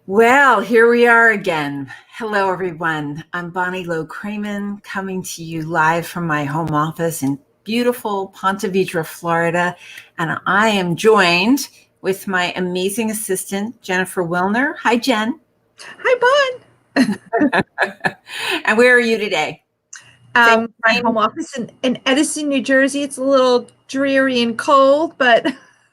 Well, here we are again. Hello, everyone. I'm Bonnie Low-Kramen, coming to you live from my home office in beautiful Ponte Vedra, Florida. And I am joined with my amazing assistant, Jennifer Wilner. Hi, Jen. Hi, Bon. And where are you today? My home office in Edison, New Jersey. It's a little dreary and cold, but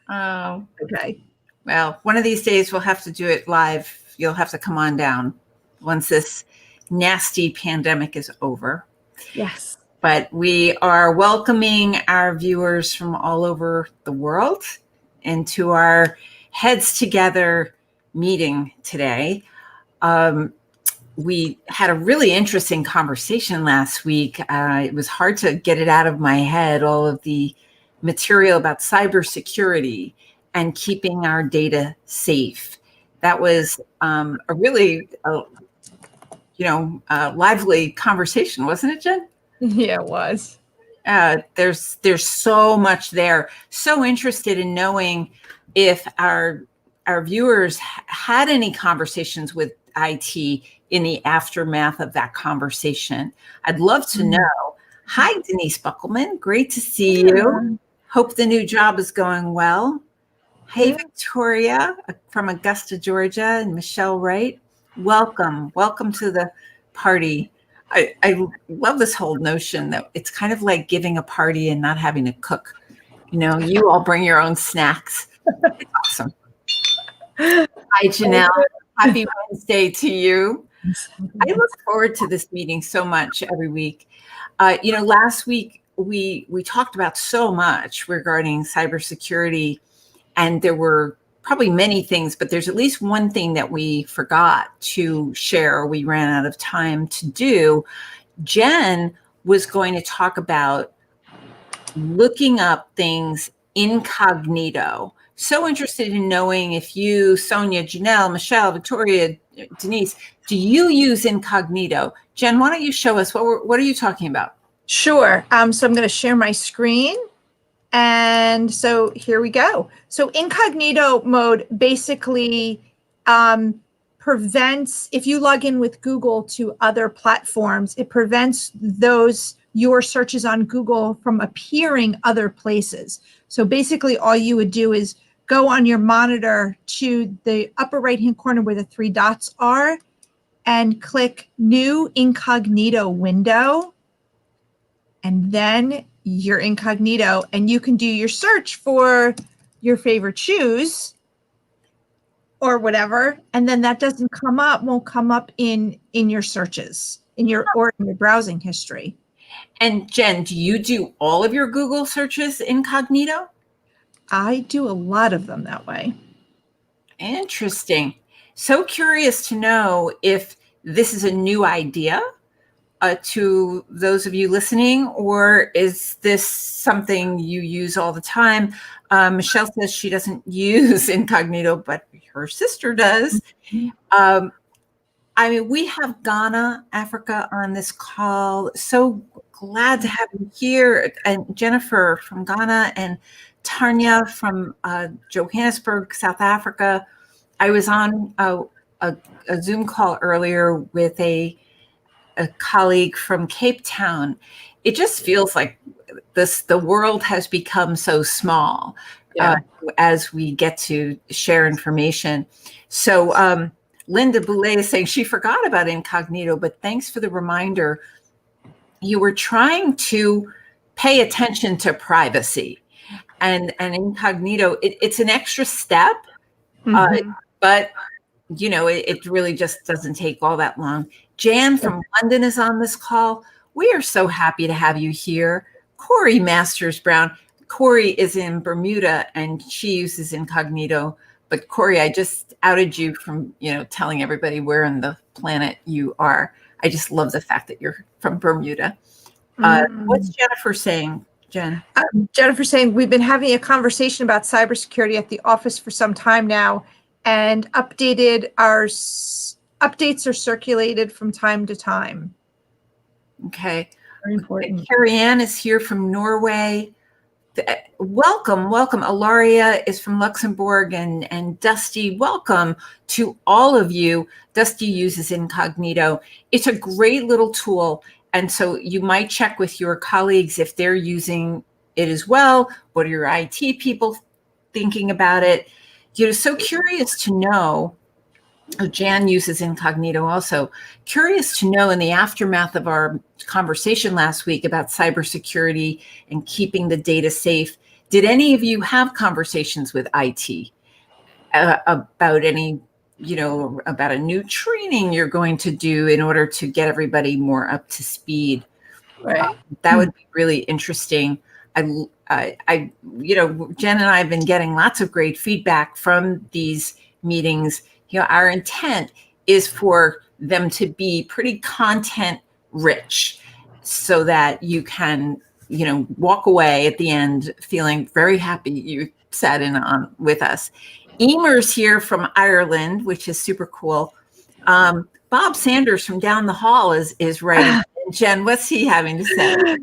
Oh, okay. well, one of these days we'll have to do it live. You'll have to come on down once this nasty pandemic is over. Yes. But we are welcoming our viewers from all over the world into our Heads Together meeting today. We had a really interesting conversation last week. It was hard to get it out of my head, all of the material about cybersecurity and keeping our data safe. That was a really, lively conversation, wasn't it, Jen? Yeah, it was. There's so much there. So interested in knowing if our viewers had any conversations with IT in the aftermath of that conversation. I'd love to know. Hi, Denise Buckelman. Great to see you. Hope the new job is going well. Hey, Victoria from Augusta, Georgia, and Michelle Wright. Welcome to the party. I love this whole notion that it's kind of like giving a party and not having to cook. You all bring your own snacks. It's awesome. Hi, Janelle. Happy Wednesday to you. I look forward to this meeting so much every week. Last week we talked about so much regarding cybersecurity, and there were probably many things, but there's at least one thing that we forgot to share. We ran out of time to do. Jen was going to talk about looking up things incognito. So interested in knowing if you, Sonia, Janelle, Michelle, Victoria, Denise, do you use incognito? Jen, why don't you show us what are you talking about? Sure. So I'm going to share my screen. And so here we go. So incognito mode basically prevents, if you log in with Google to other platforms, it prevents your searches on Google from appearing other places. So basically all you would do is go on your monitor to the upper right-hand corner where the three dots are and click New Incognito Window. And then you're incognito and you can do your search for your favorite shoes or whatever. And then that won't come up in your searches, in your browsing history. And Jen, do you do all of your Google searches incognito? I do a lot of them that way. Interesting. So curious to know if this is a new idea to those of you listening, or is this something you use all the time? Michelle says she doesn't use incognito, but her sister does. We have Ghana, Africa on this call. So glad to have you here. And Jennifer from Ghana and Tanya from Johannesburg, South Africa. I was on a Zoom call earlier with a colleague from Cape Town. It just feels like the world has become so small as we get to share information. So Linda Boulay is saying she forgot about incognito, but thanks for the reminder. You were trying to pay attention to privacy, and incognito, it's an extra step, but it really just doesn't take all that long. Jan from London is on this call. We are so happy to have you here. Corey Masters Brown. Corey is in Bermuda and she uses incognito. But Corey, I just outed you from, telling everybody where on the planet you are. I just love the fact that you're from Bermuda. What's Jennifer saying, Jen? Jennifer saying we've been having a conversation about cybersecurity at the office for some time now, and updates are circulated from time to time. Okay. Very important. Carrie Ann is here from Norway. Welcome, welcome. Ilaria is from Luxembourg, and Dusty, welcome to all of you. Dusty uses Incognito. It's a great little tool. And so you might check with your colleagues if they're using it as well. What are your IT people thinking about it? So curious to know. Jan uses Incognito also. Curious to know, in the aftermath of our conversation last week about cybersecurity and keeping the data safe, did any of you have conversations with IT about any, about a new training you're going to do in order to get everybody more up to speed? Right. That would be really interesting. Jen and I have been getting lots of great feedback from these meetings. Our intent is for them to be pretty content rich so that you can, walk away at the end feeling very happy you sat in on with us. Emer's here from Ireland, which is super cool. Bob Sanders from down the hall is writing. Jen, what's he having to say?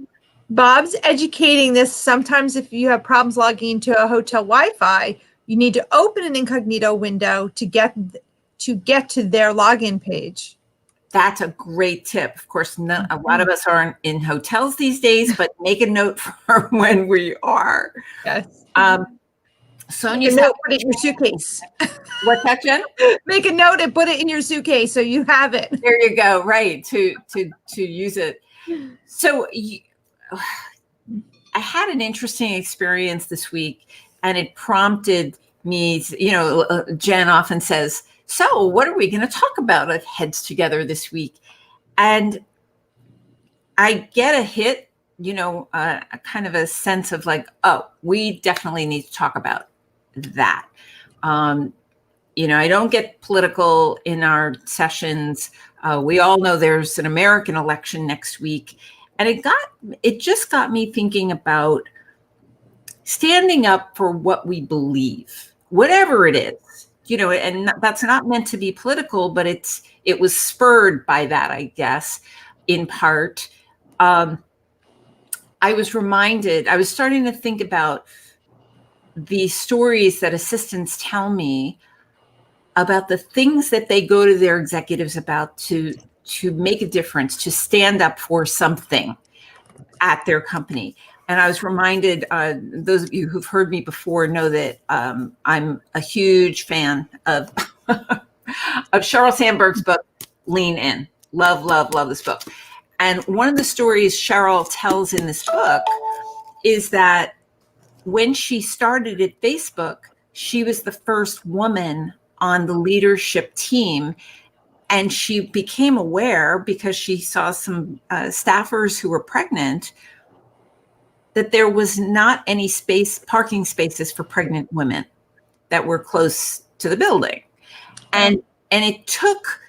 Bob's educating this. Sometimes if you have problems logging into a hotel Wi-Fi, you need to open an incognito window to get to their login page. That's a great tip. Of course, a lot of us aren't in hotels these days, but make a note for when we are. Yes. Sonia, put it in your suitcase. What's that, Jen? Make a note and put it in your suitcase so you have it. There you go. Right, to use it. So I had an interesting experience this week, and it prompted me. Jen often says, "So, what are we going to talk about at Heads Together this week?" And I get a hit, a kind of a sense of like, oh, we definitely need to talk about that. I don't get political in our sessions. We all know there's an American election next week. And it just got me thinking about standing up for what we believe, whatever it is, and that's not meant to be political, but it was spurred by that, I guess, in part. I was starting to think about the stories that assistants tell me about the things that they go to their executives about to make a difference, to stand up for something at their company. And I was reminded, those of you who've heard me before know that I'm a huge fan of of Sheryl Sandberg's book, Lean In. Love, love, love this book. And one of the stories Sheryl tells in this book is that when she started at Facebook, she was the first woman on the leadership team. And she became aware, because she saw some staffers who were pregnant, that there was not any parking spaces for pregnant women that were close to the building. And it took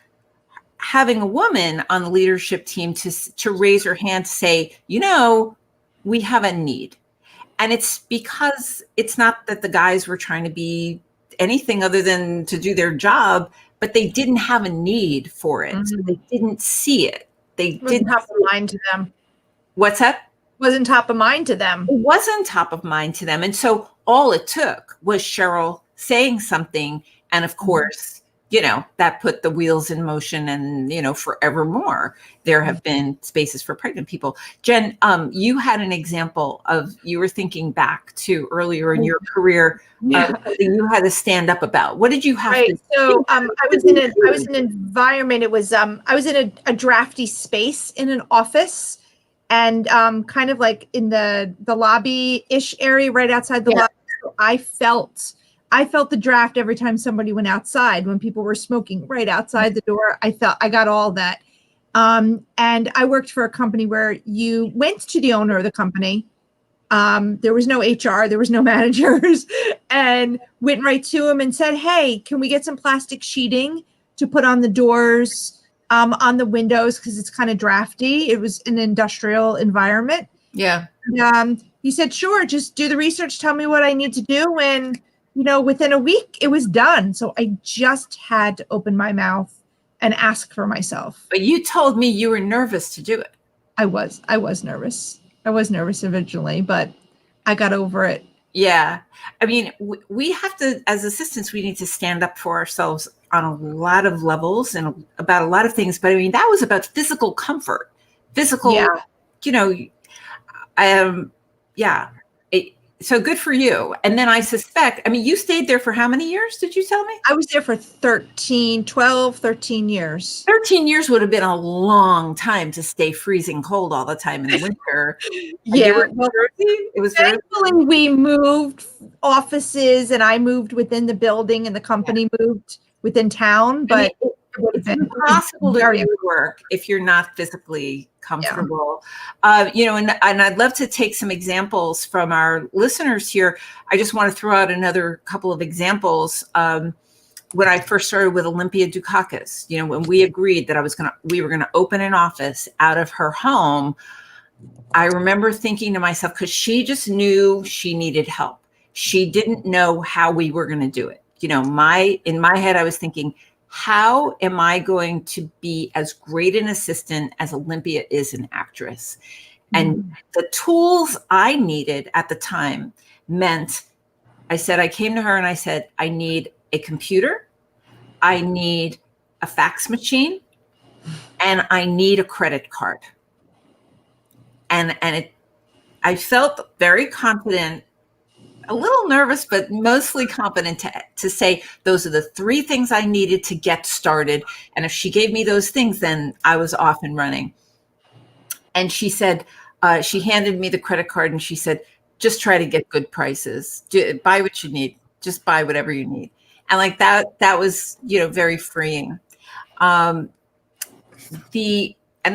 having a woman on the leadership team to raise her hand to say, we have a need. And it's because it's not that the guys were trying to be anything other than to do their job, but they didn't have a need for it. So they didn't see it. They didn't top of mind to them. What's that? Wasn't top of mind to them. It wasn't top of mind to them. And so all it took was Sheryl saying something. And of course, that put the wheels in motion, and, forevermore, there have been spaces for pregnant people. Jen, you had an example you were thinking back to earlier in your career, you had to stand up about. What did you have to do? So I was in an environment. It was, I was in a drafty space in an office, and kind of like in the lobby-ish area right outside the lobby. So I felt the draft every time somebody went outside. When people were smoking right outside the door, I got all that. And I worked for a company where you went to the owner of the company. There was no HR, there was no managers, and went right to him and said, "Hey, can we get some plastic sheeting to put on the doors, on the windows, because it's kind of drafty." It was an industrial environment. Yeah. He said, "Sure, just do the research, tell me what I need to do." And within a week, it was done. So I just had to open my mouth and ask for myself. But you told me you were nervous to do it. I was nervous. I was nervous originally, but I got over it. Yeah. I mean, we have to, as assistants, we need to stand up for ourselves on a lot of levels and about a lot of things. But I mean, that was about physical comfort, physical, Yeah. you know, yeah. So good for you. And then I suspect, I mean, you stayed there for how many years, did you tell me? I was there for 13 years. 13 years would have been a long time to stay freezing cold all the time in the winter. And you Yeah. were in Well, Jersey? It was Jersey? thankfully, we moved offices and I moved within the building and the company moved within town, I mean, but it would have it's been impossible to very do work if you're not physically yeah. comfortable. And I'd love to take some examples from our listeners here. I just want to throw out another couple of examples. When I first started with Olympia Dukakis, when we agreed that we were gonna open an office out of her home, I remember thinking to myself, because she just knew she needed help. She didn't know how we were going to do it. In my head, I was thinking, how am I going to be as great an assistant as Olympia is an actress? And the tools I needed at the time meant, I came to her and I said, I need a computer, I need a fax machine, and I need a credit card. I felt very confident, a little nervous, but mostly confident to say those are the three things I needed to get started. And if she gave me those things, then I was off and running. And she said, she handed me the credit card and she said, just try to get good prices. Buy what you need. Just buy whatever you need. And like that was, very freeing. And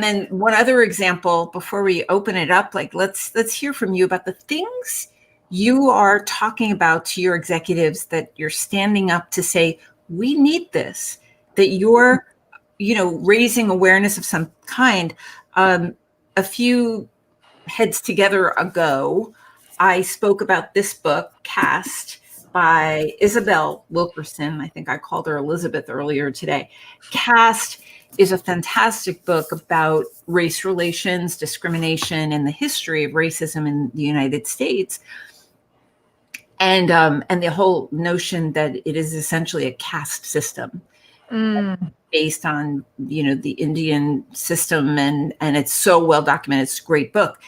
then one other example before we open it up, like let's hear from you about the things you are talking about to your executives that you're standing up to say, we need this, that you're, raising awareness of some kind. A few heads together ago, I spoke about this book, Cast, by Isabel Wilkerson. I think I called her Elizabeth earlier today. Cast is a fantastic book about race relations, discrimination, and the history of racism in the United States. And the whole notion that it is essentially a caste system based on, the Indian system. And it's so well documented. It's a great book.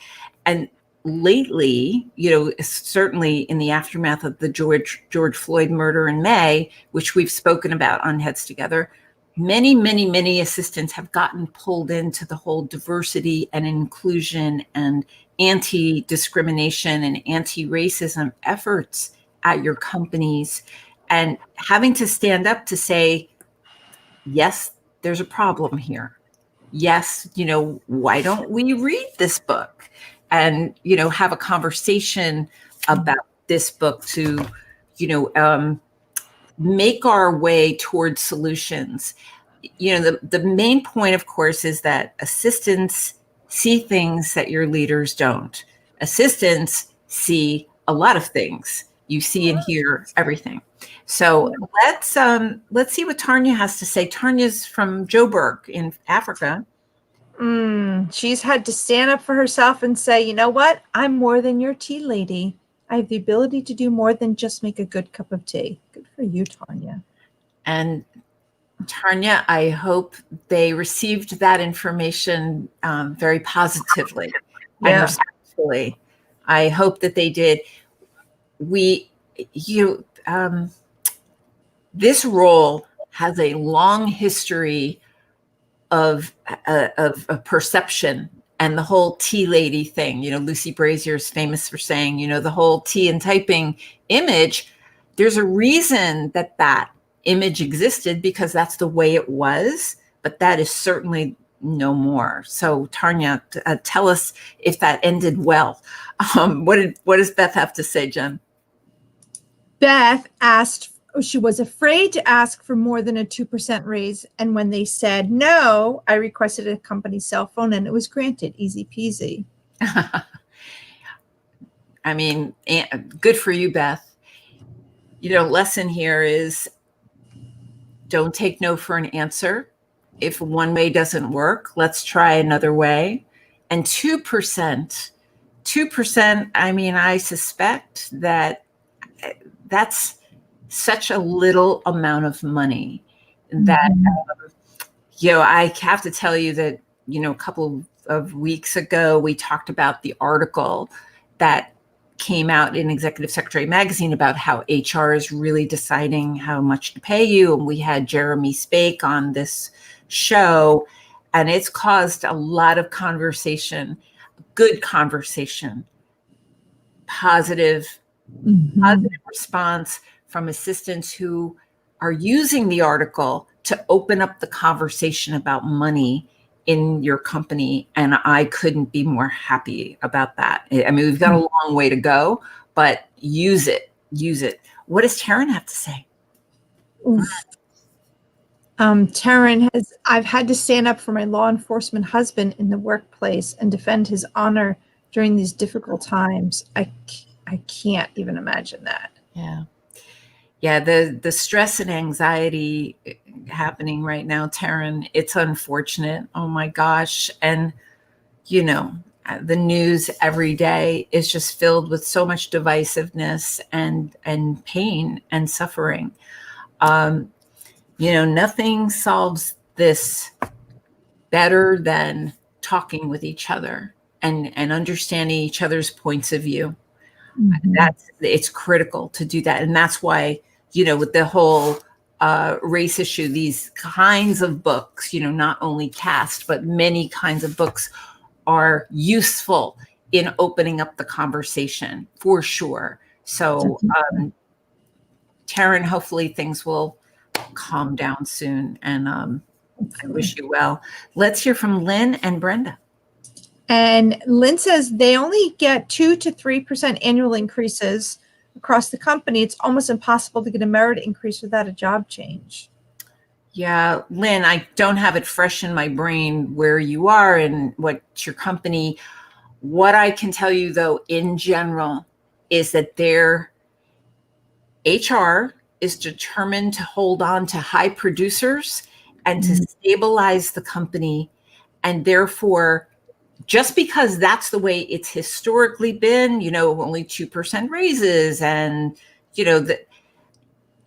And lately, certainly in the aftermath of the George Floyd murder in May, which we've spoken about on Heads Together, many, many, many assistants have gotten pulled into the whole diversity and inclusion and anti-discrimination and anti-racism efforts at your companies, and having to stand up to say, yes, there's a problem here. Yes, why don't we read this book and, have a conversation about this book to, make our way towards solutions. The main point, of course, is that assistants see things that your leaders don't. Assistants see a lot of things. You see and hear everything. So let's see what Tanya has to say. Tanya's from Joburg in Africa. She's had to stand up for herself and say, you know what? I'm more than your tea lady. I have the ability to do more than just make a good cup of tea. Good for you, Tanya. And Tanya, I hope they received that information very positively and respectfully. I hope that they did. This role has a long history of perception, and the whole tea lady thing. Lucy Brazier is famous for saying, the whole tea and typing image. There's a reason that image existed, because that's the way it was, but that is certainly no more. So Tanya, tell us if that ended well. What does Beth have to say, Jen? Beth asked, she was afraid to ask for more than a 2% raise. And when they said no, I requested a company cell phone and it was granted. Easy peasy. I mean, good for you, Beth. Lesson here is don't take no for an answer. If one way doesn't work, let's try another way. And 2% 2%, I mean, I suspect that that's such a little amount of money that, I have to tell you that, a couple of weeks ago, we talked about the article that came out in Executive Secretary Magazine about how HR is really deciding how much to pay you. And we had Jeremy Spake on this show, and it's caused a lot of conversation, good conversation, positive response from assistants who are using the article to open up the conversation about money in your company. And I couldn't be more happy about that. I mean, we've got a long way to go, but use it. What does Taryn have to say? Taryn I've had to stand up for my law enforcement husband in the workplace and defend his honor during these difficult times. I can't even imagine that. Yeah, the stress and anxiety happening right now, Taryn, it's unfortunate. Oh my gosh. And, the news every day is just filled with so much divisiveness and pain and suffering. Nothing solves this better than talking with each other and understanding each other's points of view. It's critical to do that. And that's why, with the whole race issue, these kinds of books, not only Cast, but many kinds of books are useful in opening up the conversation for sure. So, Taryn, hopefully things will calm down soon. And I wish you well. Let's hear from Lynn and Brenda. And Lynn says they only get 2 to 3% annual increases across the company. It's almost impossible to get a merit increase without a job change. Yeah, Lynn, I don't have it fresh in my brain where you are and what's your company. What I can tell you, though, in general, is that their HR is determined to hold on to high producers and to stabilize the company. And therefore, just because that's the way it's historically been, only 2% raises. And,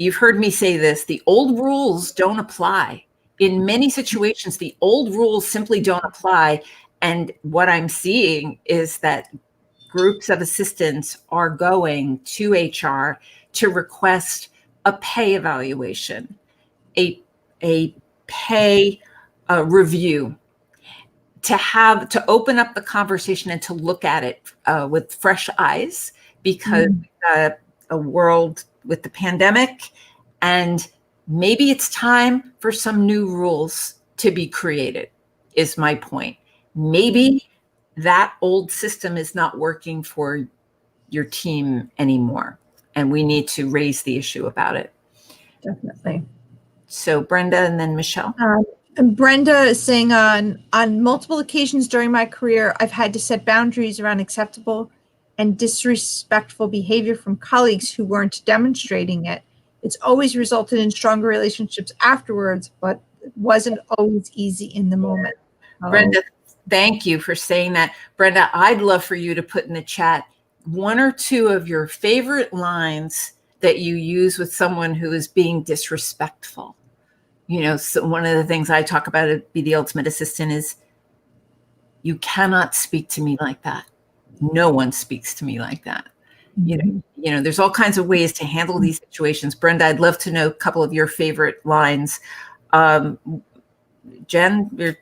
you've heard me say this, the old rules don't apply. In many situations, the old rules simply don't apply. And what I'm seeing is that groups of assistants are going to HR to request a pay evaluation, a pay review, to open up the conversation and to look at it with fresh eyes, because a world with the pandemic, and maybe it's time for some new rules to be created, is my point. Maybe that old system is not working for your team anymore, and we need to raise the issue about it. Definitely. So Brenda and then Michelle. And Brenda is saying on multiple occasions during my career, I've had to set boundaries around acceptable and disrespectful behavior from colleagues who weren't demonstrating it. It's always resulted in stronger relationships afterwards, but it wasn't always easy in the moment. Brenda, thank you for saying that. Brenda, I'd love for you to put in the chat 1 or 2 of your favorite lines that you use with someone who is being disrespectful. So one of the things I talk about at Be the Ultimate Assistant is, you cannot speak to me like that. No one speaks to me like that. There's all kinds of ways to handle these situations. Brenda, I'd love to know a couple of your favorite lines. Jen, we have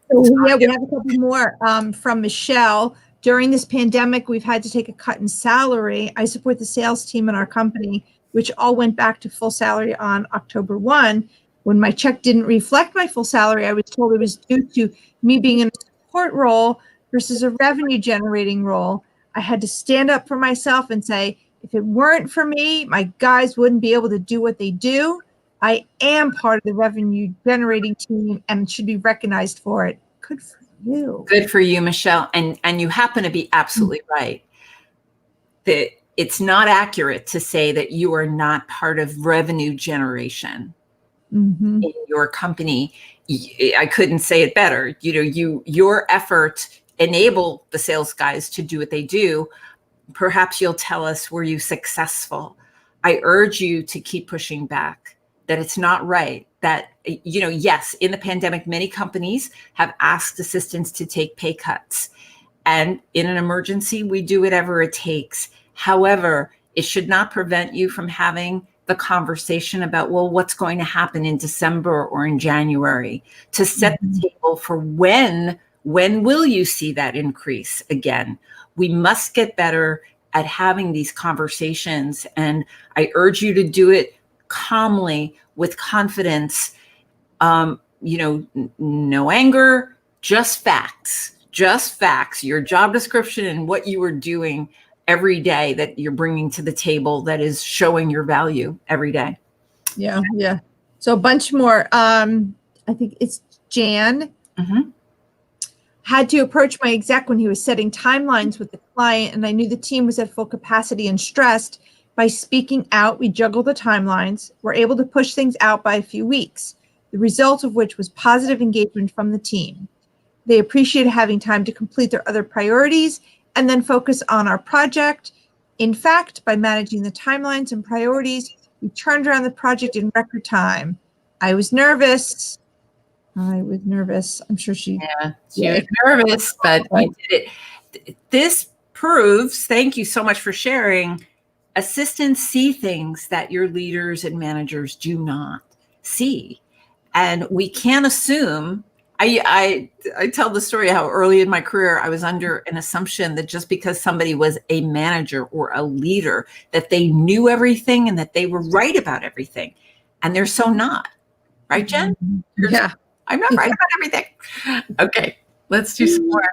a couple more from Michelle. During this pandemic, we've had to take a cut in salary. I support the sales team in our company, which all went back to full salary on October 1. When my check didn't reflect my full salary, I was told it was due to me being in a support role versus a revenue generating role. I had to stand up for myself and say, if it weren't for me, my guys wouldn't be able to do what they do. I am part of the revenue generating team and should be recognized for it. Good for you. Good for you, Michelle. And you happen to be absolutely right. That it's not accurate to say that you are not part of revenue generation in your company. I couldn't say it better. Your effort enable the sales guys to do what they do, perhaps you'll tell us, were you successful? I urge you to keep pushing back, that it's not right. That, yes, in the pandemic, many companies have asked assistants to take pay cuts. And in an emergency, we do whatever it takes. However, it should not prevent you from having the conversation about, well, what's going to happen in December or in January, to set the table for when will you see that increase again? We must get better at having these conversations. And I urge you to do it calmly, with confidence, no anger, just facts, your job description and what you are doing every day that you're bringing to the table that is showing your value every day. Yeah. Yeah. So a bunch more. I think it's Jan. Mm-hmm. Had to approach my exec when he was setting timelines with the client, and I knew the team was at full capacity and stressed. By speaking out, we juggled the timelines, were able to push things out by a few weeks, the result of which was positive engagement from the team. They appreciated having time to complete their other priorities and then focus on our project. In fact, by managing the timelines and priorities, we turned around the project in record time. I was nervous. I'm sure she was nervous, but we did it. This proves, thank you so much for sharing, assistants see things that your leaders and managers do not see. And we can't assume. I tell the story how early in my career I was under an assumption that just because somebody was a manager or a leader, that they knew everything and that they were right about everything. And they're so not. Right, Jen? Yeah. I'm not right about everything. Okay, let's do some more.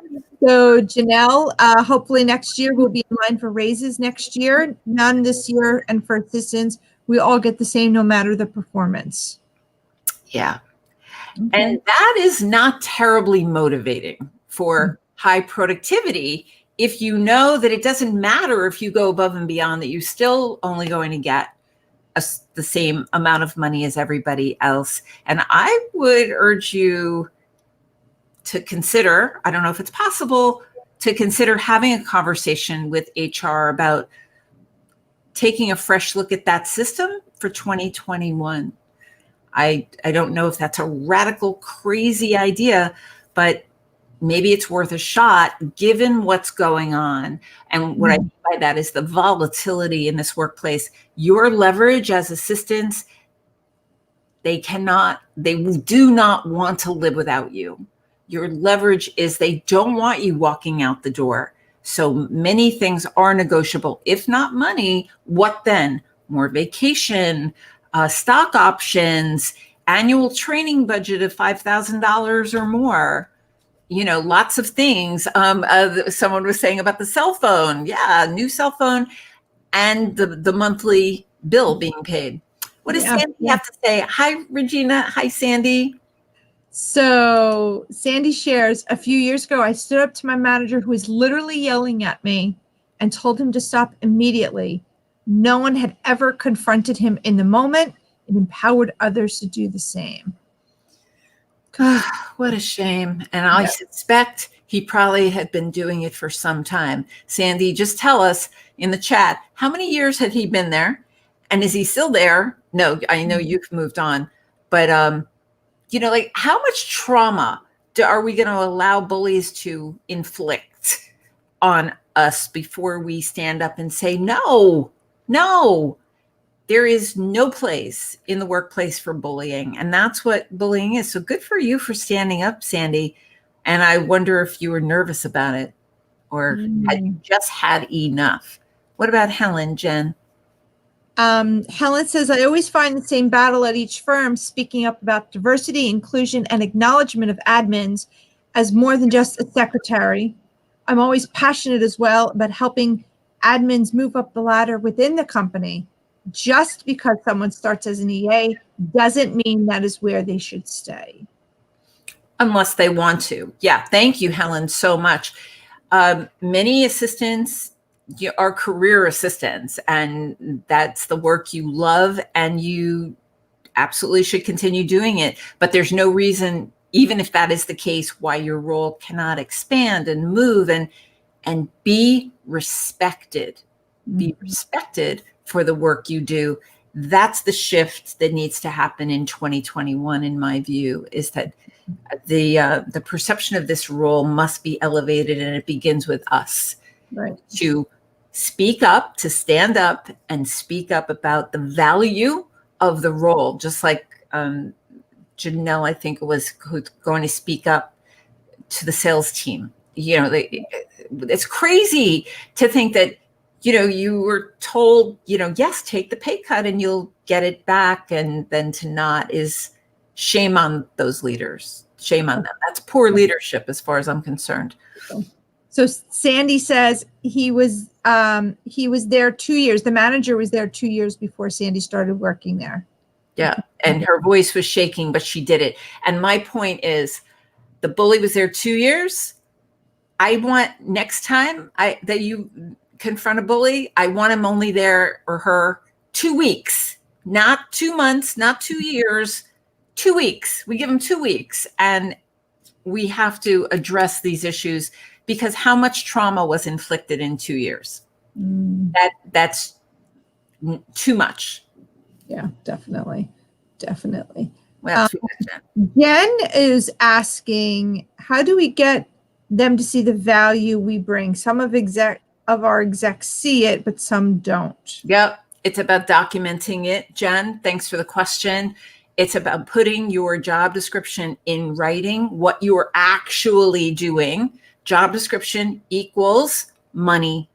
So Janelle, hopefully next year we'll be in line for raises next year. None this year. And for assistants, we all get the same no matter the performance. Yeah. Okay. And that is not terribly motivating for high productivity if you know that it doesn't matter if you go above and beyond, that you're still only going to get the same amount of money as everybody else. And I would urge you to consider, I don't know if it's possible, to consider having a conversation with HR about taking a fresh look at that system for 2021. I don't know if that's a radical, crazy idea, but maybe it's worth a shot given what's going on. And what I mean by that is the volatility in this workplace. Your leverage as assistants, they do not want to live without you. Your leverage is they don't want you walking out the door. So many things are negotiable. If not money, what then? More vacation, stock options, annual training budget of $5,000 or more. Lots of things. Someone was saying about the cell phone. Yeah, new cell phone and the monthly bill being paid. What does Sandy have to say? Hi, Regina. Hi, Sandy. So Sandy shares, a few years ago, I stood up to my manager who was literally yelling at me and told him to stop immediately. No one had ever confronted him in the moment. It empowered others to do the same. What a shame. And I suspect he probably had been doing it for some time. Sandy, just tell us in the chat, how many years had he been there? And is he still there? No, I know you've moved on. But, how much trauma are we going to allow bullies to inflict on us before we stand up and say, no, there is no place in the workplace for bullying. And that's what bullying is. So good for you for standing up, Sandy. And I wonder if you were nervous about it or had you just had enough. What about Helen, Jen? Helen says, I always find the same battle at each firm, speaking up about diversity, inclusion, and acknowledgement of admins as more than just a secretary. I'm always passionate as well about helping admins move up the ladder within the company. Just because someone starts as an EA doesn't mean that is where they should stay. Unless they want to. Yeah. Thank you, Helen, so much. Many assistants are career assistants, and that's the work you love, and you absolutely should continue doing it. But there's no reason, even if that is the case, why your role cannot expand and move. And and be respected. Be respected for the work you do. That's the shift that needs to happen in 2021, in my view, is that the perception of this role must be elevated, and it begins with us. Right. To speak up, to stand up and speak up about the value of the role, just like Janelle, I think it was, who's going to speak up to the sales team. It's crazy to think that, you were told, yes, take the pay cut and you'll get it back. And then to not is shame on those leaders. Shame on them. That's poor leadership as far as I'm concerned. So Sandy says he was there 2 years. The manager was there 2 years before Sandy started working there. Yeah. And her voice was shaking, but she did it. And my point is, the bully was there 2 years. I want next time that you confront a bully, I want him only there or her 2 weeks, not 2 months, not 2 years, 2 weeks. We give them 2 weeks, and we have to address these issues, because how much trauma was inflicted in 2 years? That's too much. Yeah, definitely. Well, Jen is asking, how do we get them to see the value we bring? Some of our execs see it, but some don't. Yep. It's about documenting it. Jen, thanks for the question. It's about putting your job description in writing, what you are actually doing. Job description equals money.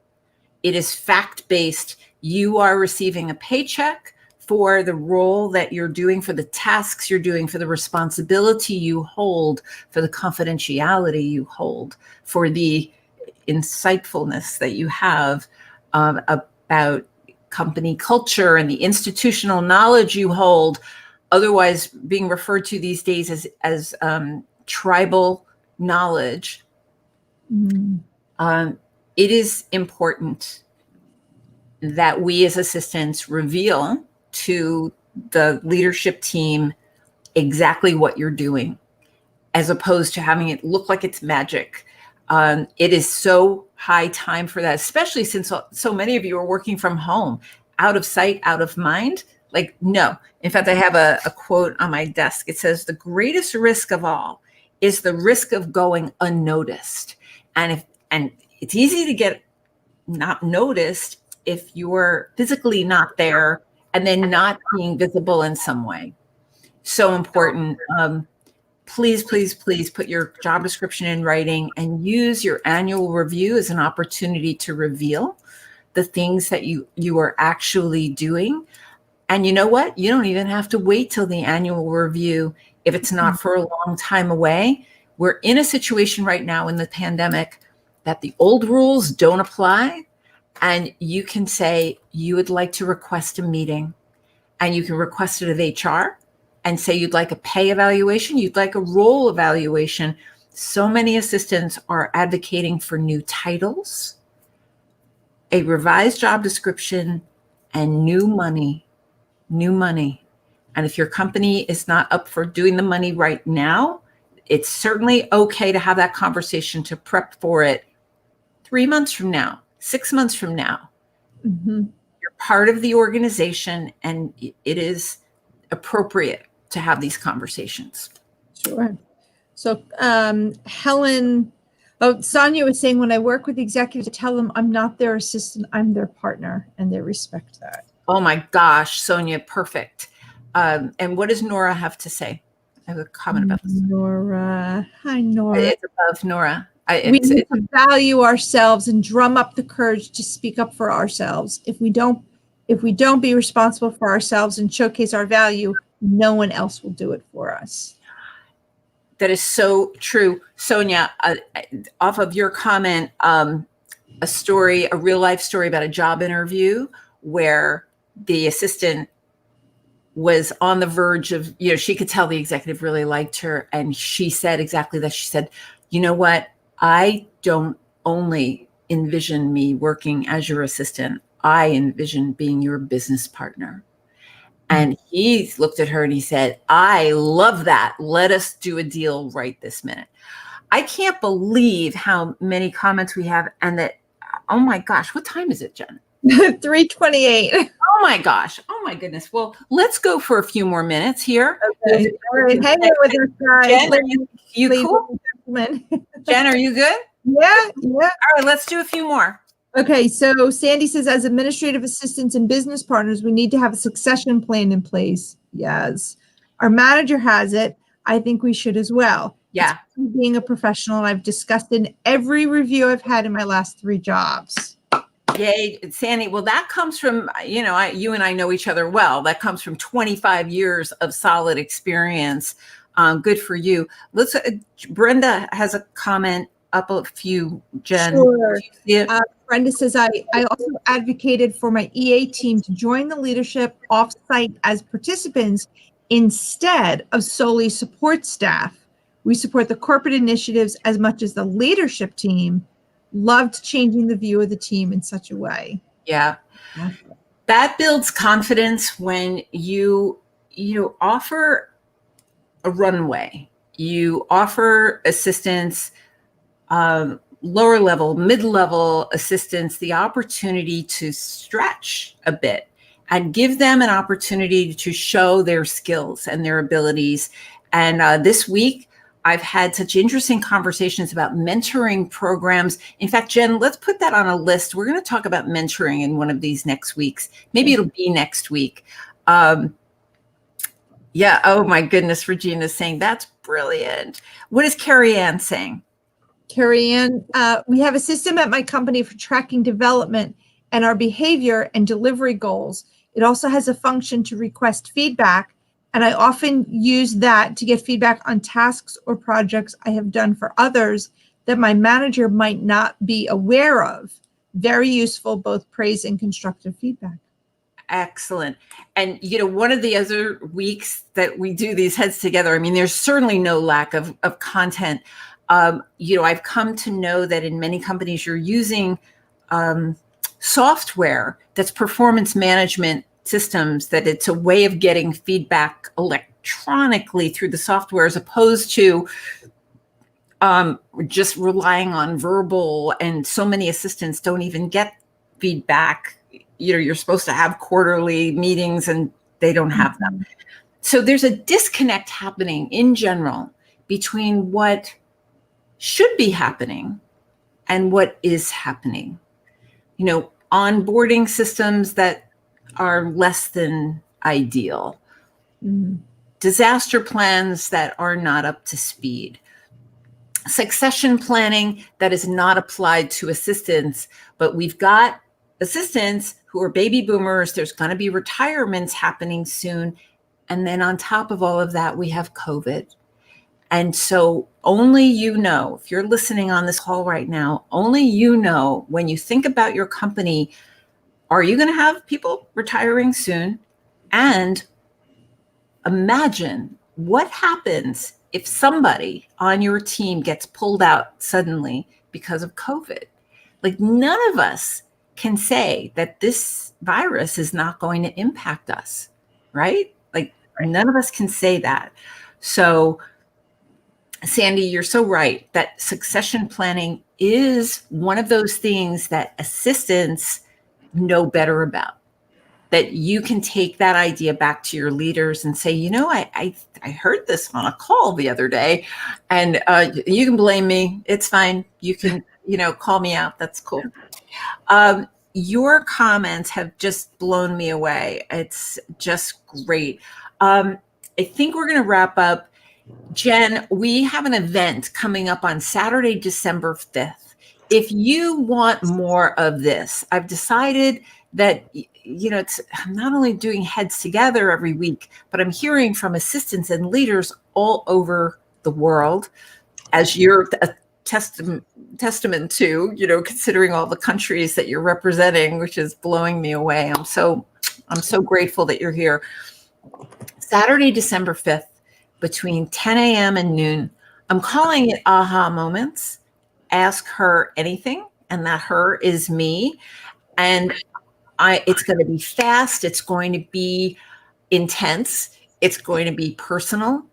It is fact-based. You are receiving a paycheck for the role that you're doing, for the tasks you're doing, for the responsibility you hold, for the confidentiality you hold, for the insightfulness that you have about company culture and the institutional knowledge you hold, otherwise being referred to these days as tribal knowledge. It is important that we as assistants reveal to the leadership team exactly what you're doing, as opposed to having it look like it's magic. It is so high time for that, especially since so many of you are working from home, out of sight, out of mind. Like, no. In fact, I have a quote on my desk. It says, the greatest risk of all is the risk of going unnoticed. And it's easy to get not noticed if you're physically not there and then not being visible in some way. So important. Please, please, please put your job description in writing, and use your annual review as an opportunity to reveal the things that you are actually doing. And you know what? You don't even have to wait till the annual review if it's not for a long time away. We're in a situation right now in the pandemic that the old rules don't apply. And you can say you would like to request a meeting, and you can request it of HR and say you'd like a pay evaluation, you'd like a role evaluation. So many assistants are advocating for new titles, a revised job description, and new money. And if your company is not up for doing the money right now, it's certainly okay to have that conversation to prep for it 3 months from now, 6 months from now. You're part of the organization, and it is appropriate to have these conversations. Sure. So Sonia was saying, when I work with executives, I tell them I'm not their assistant, I'm their partner, and they respect that. Oh my gosh, Sonia, perfect. And what does Nora have to say? I have a comment about this. Nora. Hi, Nora. It's above Nora. We need to value ourselves and drum up the courage to speak up for ourselves. If we don't be responsible for ourselves and showcase our value, no one else will do it for us. That is so true. Sonia, off of your comment, a real life story about a job interview where the assistant was on the verge of, she could tell the executive really liked her. And she said exactly that. She said, you know what? I don't only envision me working as your assistant. I envision being your business partner. And he looked at her and he said, I love that. Let us do a deal right this minute. I can't believe how many comments we have, and that, oh my gosh, what time is it, Jen? 3:28. Oh my gosh. Oh my goodness. Well, let's go for a few more minutes here. Okay. All right. Hang in with us, guys. Jen, are you cool? Jen, are you good? Yeah. All right, let's do a few more. Okay, so Sandy says, as administrative assistants and business partners, we need to have a succession plan in place. Yes. Our manager has it. I think we should as well. Yeah. It's being a professional, and I've discussed in every review I've had in my last 3 jobs. Yay, Sandy. Well, that comes from, you and I know each other well. That comes from 25 years of solid experience. Good for you. Brenda has a comment up a few, Jen. Sure. Yeah. Brenda says, I also advocated for my EA team to join the leadership offsite as participants instead of solely support staff. We support the corporate initiatives as much as the leadership team. Loved changing the view of the team in such a way. Yeah. That builds confidence when you offer a runway. You offer assistance, lower level, mid-level assistance, the opportunity to stretch a bit and give them an opportunity to show their skills and their abilities. And this week, I've had such interesting conversations about mentoring programs. In fact, Jen, let's put that on a list. We're going to talk about mentoring in one of these next weeks. Maybe it'll be next week. Yeah. Oh my goodness. Regina's saying that's brilliant. What is Carrie Ann saying? Carrie Ann, we have a system at my company for tracking development and our behavior and delivery goals. It also has a function to request feedback, and I often use that to get feedback on tasks or projects I have done for others that my manager might not be aware of. Very useful, both praise and constructive feedback. Excellent. And, one of the other weeks that we do these heads together, I mean, there's certainly no lack of content. I've come to know that in many companies, you're using software that's performance management systems, that it's a way of getting feedback electronically through the software, as opposed to just relying on verbal. And so many assistants don't even get feedback. You're supposed to have quarterly meetings and they don't have them. So there's a disconnect happening in general between what should be happening and what is happening. Onboarding systems that are less than ideal, disaster plans that are not up to speed, succession planning that is not applied to assistants, but we've got assistants who are baby boomers. There's going to be retirements happening soon. And then on top of all of that, we have COVID. And so only if you're listening on this call right now, only when you think about your company, are you going to have people retiring soon? And imagine what happens if somebody on your team gets pulled out suddenly because of COVID. Like, none of us can say that this virus is not going to impact us, right? Like, none of us can say that. So, Sandy, you're so right that succession planning is one of those things that assistants know better about, that you can take that idea back to your leaders and say, I heard this on a call the other day, and you can blame me. It's fine. You can, call me out. That's cool. Your comments have just blown me away. It's just great. I think we're going to wrap up. Jen, we have an event coming up on Saturday, December 5th. If you want more of this, I've decided that, I'm not only doing heads together every week, but I'm hearing from assistants and leaders all over the world, as you're a testament to, considering all the countries that you're representing, which is blowing me away. I'm so grateful that you're here. Saturday, December 5th, between 10 a.m. and noon. I'm calling it Aha Moments. Ask her anything, and that her is me. And it's going to be fast. It's going to be intense. It's going to be personal.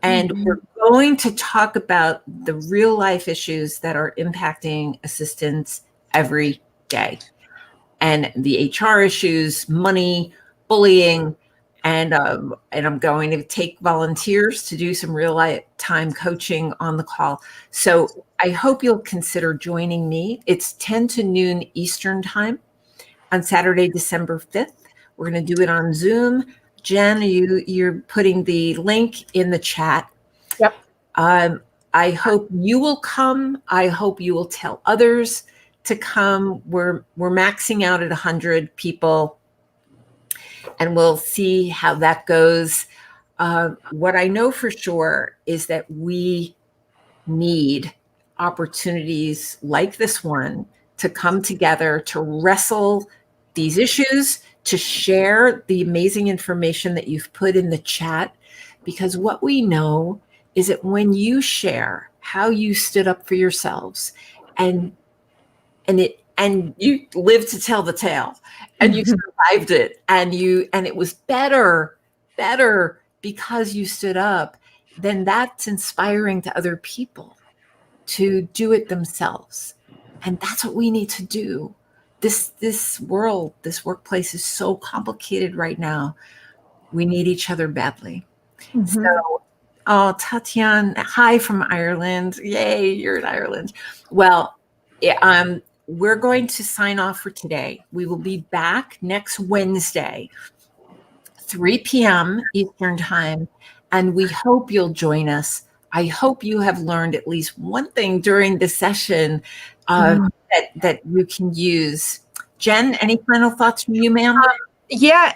And we're going to talk about the real life issues that are impacting assistants every day, and the HR issues, money, bullying, and I'm going to take volunteers to do some real life time coaching on the call. So I hope you'll consider joining me. It's 10 to noon Eastern time on Saturday, December 5th. We're going to do it on Zoom. Jen, you're putting the link in the chat. Yep. I hope you will come. I hope you will tell others to come. We're maxing out at 100 people, and we'll see how that goes. What I know for sure is that we need opportunities like this one to come together, to wrestle these issues, to share the amazing information that you've put in the chat, because what we know is that when you share how you stood up for yourselves and you lived to tell the tale, and you survived it, and it was better because you stood up, then that's inspiring to other people to do it themselves. And that's what we need to do. This world, this workplace is so complicated right now. We need each other badly. So, oh, Tatiana, hi from Ireland. Yay, you're in Ireland. Well, we're going to sign off for today. We will be back next Wednesday, 3 p.m. Eastern time, and we hope you'll join us. I hope you have learned at least one thing during the session that you can use. Jen, any final thoughts from you, ma'am? Yeah.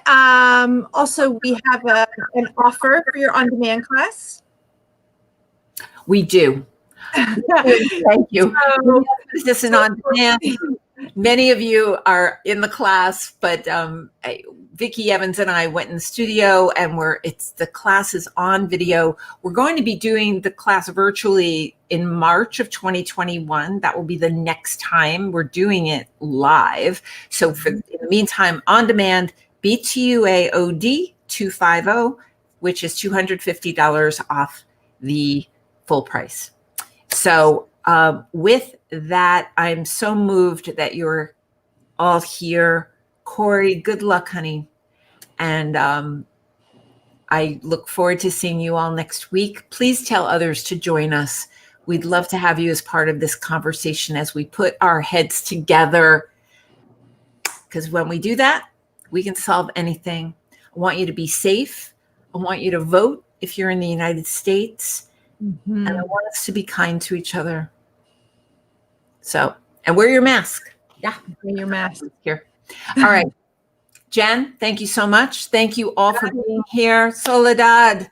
Also, we have an offer for your on-demand class. We do. Thank you. This is on demand. Many of you are in the class, but Vicki Evans and I went in the studio, and the class is on video. We're going to be doing the class virtually in March of 2021. That will be the next time we're doing it live. So in the meantime, on demand, BTUAOD 250, which is $250 off the full price. So with that, I'm so moved that you're all here. Corey, good luck, honey. And I look forward to seeing you all next week. Please tell others to join us. We'd love to have you as part of this conversation as we put our heads together. Because when we do that, we can solve anything. I want you to be safe. I want you to vote if you're in the United States. And I want us to be kind to each other. So, and wear your mask. Yeah. Wear your mask. Here. All right. Jen, thank you so much. Thank you all for being here. Soledad.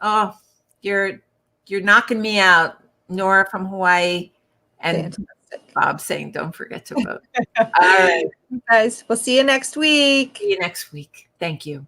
Oh, you're knocking me out. Nora from Hawaii. And fantastic. Bob saying, don't forget to vote. All right. Guys, we'll see you next week. See you next week. Thank you.